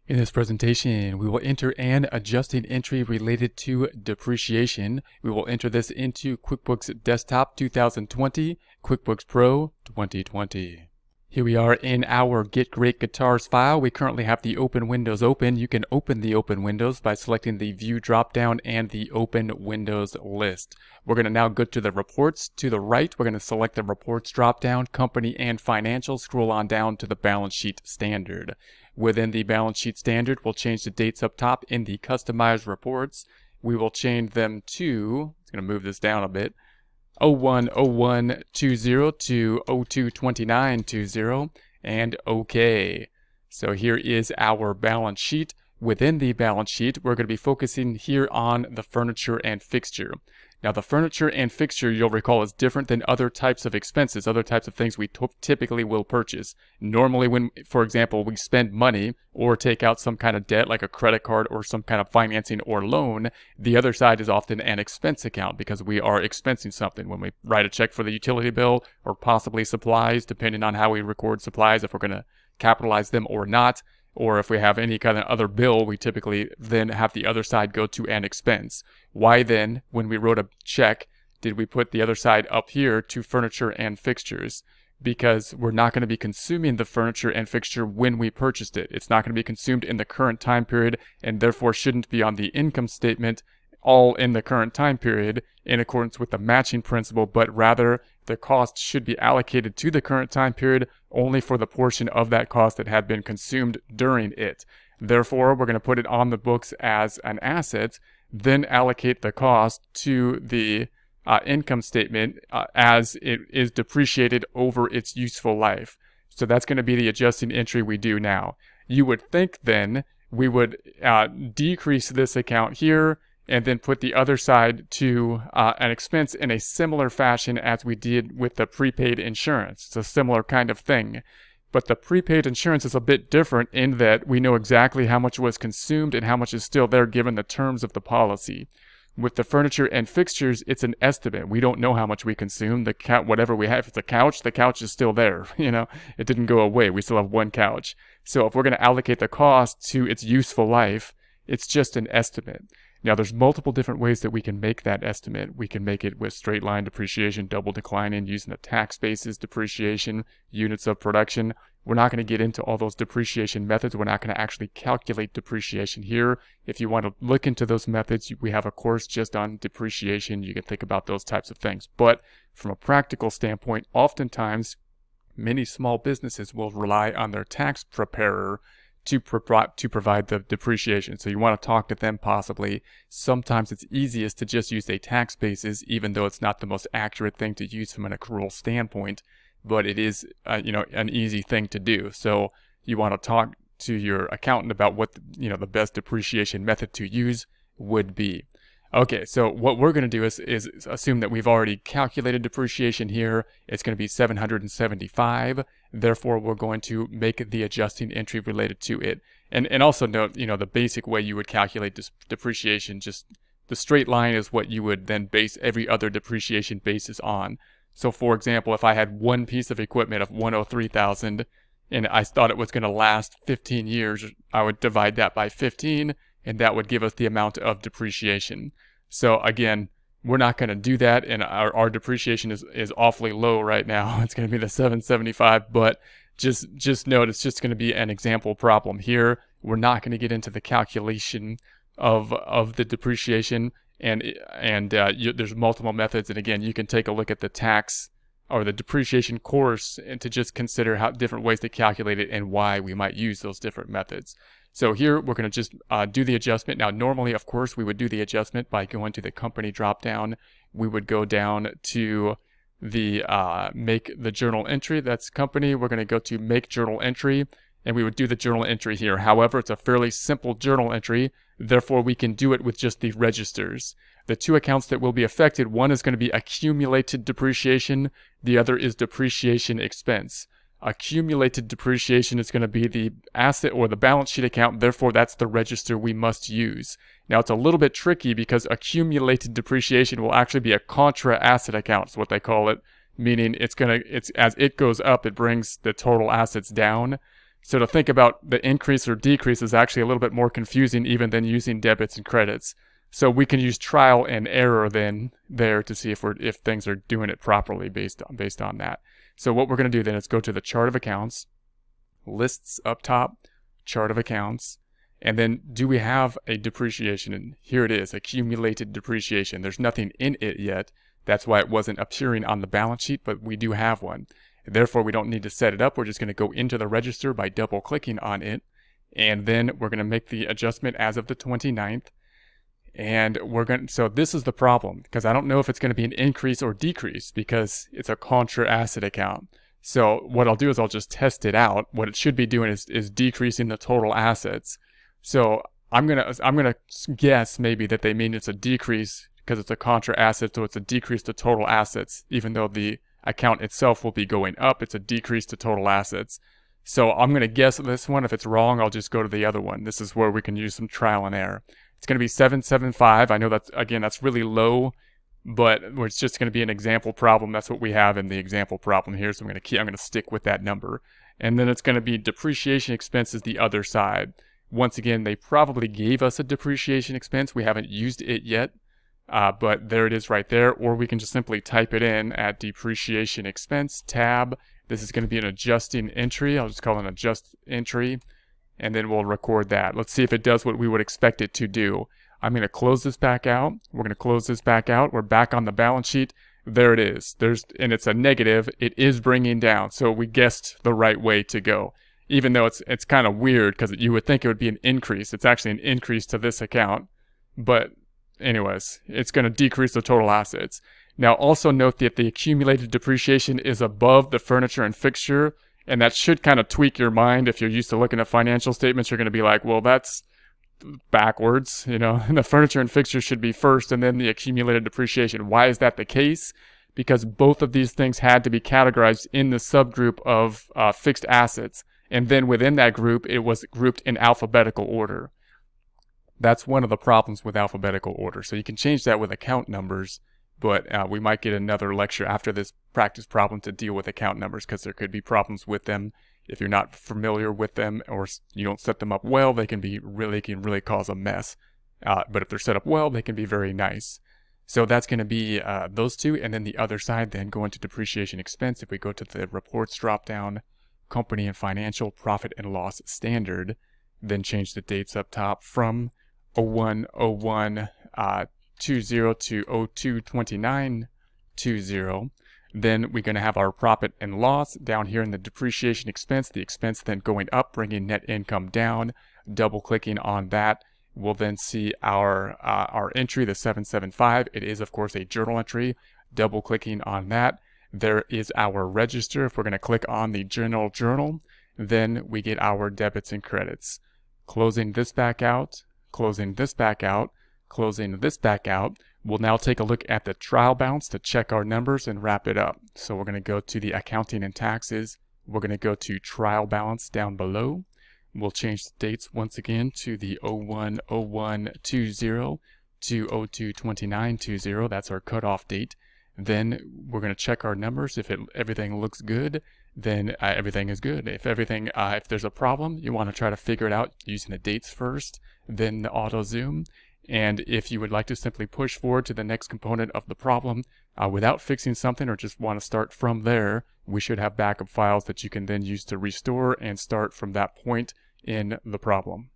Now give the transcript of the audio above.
In this presentation, we will enter an adjusting entry related to depreciation. We will enter this into QuickBooks Desktop 2020, QuickBooks Pro 2020. Here we are in our Get Great Guitars file. We currently have the open windows open. You can open the open windows by selecting the View dropdown and the Open Windows list. We're going to now go to the reports. To the right, we're going to select the Reports dropdown, Company and Financial. Scroll on down to the Balance Sheet Standard. Within the Balance Sheet Standard, we'll change the dates up top in the Customize Reports. We will change them to, I'm going to move this down a bit, 01/01/20 to 02/29/20, and OK. So here is our balance sheet. Within the balance sheet, we're going to be focusing here on the furniture and fixture. Now, the furniture and fixture, you'll recall, is different than other types of expenses, other types of things we typically will purchase. Normally, when, for example, we spend money or take out some kind of debt like a credit card or some kind of financing or loan, the other side is often an expense account because we are expensing something. When we write a check for the utility bill or possibly supplies, depending on how we record supplies, if we're going to capitalize them or not, or if we have any kind of other bill, we typically then have the other side go to an expense. Why then, when we wrote a check, did we put the other side up here to furniture and fixtures? Because we're not going to be consuming the furniture and fixture when we purchased it. It's not going to be consumed in the current time period and therefore shouldn't be on the income statement all in the current time period in accordance with the matching principle, but rather the cost should be allocated to the current time period only for the portion of that cost that had been consumed during it. Therefore, we're going to put it on the books as an asset, then allocate the cost to the income statement as it is depreciated over its useful life. So that's going to be the adjusting entry we do now. You would think then we would decrease this account here and then put the other side to an expense in a similar fashion as we did with the prepaid insurance. It's a similar kind of thing. But the prepaid insurance is a bit different in that we know exactly how much was consumed and how much is still there given the terms of the policy. With the furniture and fixtures, it's an estimate. We don't know how much we consume. Whatever we have, if it's a couch, the couch is still there. It didn't go away. We still have one couch. So if we're going to allocate the cost to its useful life, it's just an estimate. Now, there's multiple different ways that we can make that estimate. We can make it with straight line depreciation, double declining, using the tax basis depreciation, units of production. We're not going to get into all those depreciation methods. We're not going to actually calculate depreciation here. If you want to look into those methods, we have a course just on depreciation. You can think about those types of things. But from a practical standpoint, oftentimes, many small businesses will rely on their tax preparer to provide the depreciation. So you want to talk to them possibly. Sometimes it's easiest to just use a tax basis, even though it's not the most accurate thing to use from an accrual standpoint, but it is an easy thing to do. So you want to talk to your accountant about what the best depreciation method to use would be. Okay, so what we're going to do is assume that we've already calculated depreciation here. It's going to be $775. Therefore, we're going to make the adjusting entry related to it. And also note, the basic way you would calculate depreciation, just the straight line is what you would then base every other depreciation basis on. So for example, if I had one piece of equipment of $103,000 and I thought it was going to last 15 years, I would divide that by 15 and that would give us the amount of depreciation. So again, we're not going to do that, and our depreciation is awfully low right now. It's going to be the $775, but just note it's just going to be an example problem here. We're not going to get into the calculation of the depreciation, and there's multiple methods. And again, you can take a look at the tax or the depreciation course and to just consider how different ways to calculate it and why we might use those different methods. So here we're going to just do the adjustment. Now normally, of course, we would do the adjustment by going to the company dropdown. We would go down to the make the journal entry. That's company. We're going to go to make journal entry, and we would do the journal entry here. However, it's a fairly simple journal entry. Therefore, we can do it with just the registers. The two accounts that will be affected, one is going to be accumulated depreciation. The other is depreciation expense. Accumulated depreciation is going to be the asset or the balance sheet account. Therefore, that's the register we must use. Now, it's a little bit tricky because accumulated depreciation will actually be a contra asset account, is what they call it, meaning it's as it goes up, it brings the total assets down. So to think about the increase or decrease is actually a little bit more confusing even than using debits and credits. So we can use trial and error then there to see if things are doing it properly based on that. So what we're going to do then is go to the chart of accounts, lists up top, chart of accounts, and then do we have a depreciation? And here it is, accumulated depreciation. There's nothing in it yet. That's why it wasn't appearing on the balance sheet, but we do have one. Therefore, we don't need to set it up. We're just going to go into the register by double clicking on it. And then we're going to make the adjustment as of the 29th. And so this is the problem, because I don't know if it's going to be an increase or decrease because it's a contra asset account. So what I'll do is I'll just test it out. What it should be doing is decreasing the total assets. So I'm gonna guess maybe that they mean it's a decrease because it's a contra asset, so it's a decrease to total assets. Even though the account itself will be going up, it's a decrease to total assets. So I'm gonna guess this one. If it's wrong, I'll just go to the other one. This is where we can use some trial and error. It's going to be 775. I know that's really low, but it's just going to be an example problem. That's what we have in the example problem here. So I'm going to stick with that number. And then it's going to be depreciation expense is the other side. Once again, they probably gave us a depreciation expense. We haven't used it yet, but there it is right there. Or we can just simply type it in at depreciation expense tab. This is going to be an adjusting entry. I'll just call it an adjust entry. And then we'll record that. Let's see if it does what we would expect it to do. I'm going to close this back out. We're going to close this back out. We're back on the balance sheet. There it is. And it's a negative. It is bringing down. So we guessed the right way to go. Even though it's kind of weird because you would think it would be an increase. It's actually an increase to this account. But anyways, it's going to decrease the total assets. Now also note that the accumulated depreciation is above the furniture and fixture. And that should kind of tweak your mind. If you're used to looking at financial statements, you're going to be like, well, that's backwards. The furniture and fixtures should be first and then the accumulated depreciation. Why is that the case? Because both of these things had to be categorized in the subgroup of fixed assets. And then within that group, it was grouped in alphabetical order. That's one of the problems with alphabetical order. So you can change that with account numbers. But we might get another lecture after this practice problem to deal with account numbers because there could be problems with them. If you're not familiar with them or you don't set them up well, they can really cause a mess. But if they're set up well, they can be very nice. So that's going to be those two. And then the other side, then go into depreciation expense. If we go to the reports dropdown, company and financial profit and loss standard, then change the dates up top from 01/01 20 to 02/29/20. Then we're going to have our profit and loss down here in the depreciation expense. The expense then going up, bringing net income down. Double clicking on that, we'll then see our entry, the 775. It is of course a journal entry. Double clicking on that, there is our register. If we're going to click on the general journal, then we get our debits and credits. Closing this back out, closing this back out. Closing this back out, we'll now take a look at the trial balance to check our numbers and wrap it up. So we're going to go to the accounting and taxes. We're going to go to trial balance down below. We'll change the dates once again to the 01/01/20 to 02/29/20. That's our cutoff date. Then we're going to check our numbers. If everything looks good, then everything is good. If there's a problem, you want to try to figure it out using the dates first, then the auto zoom. And if you would like to simply push forward to the next component of the problem without fixing something or just want to start from there, we should have backup files that you can then use to restore and start from that point in the problem.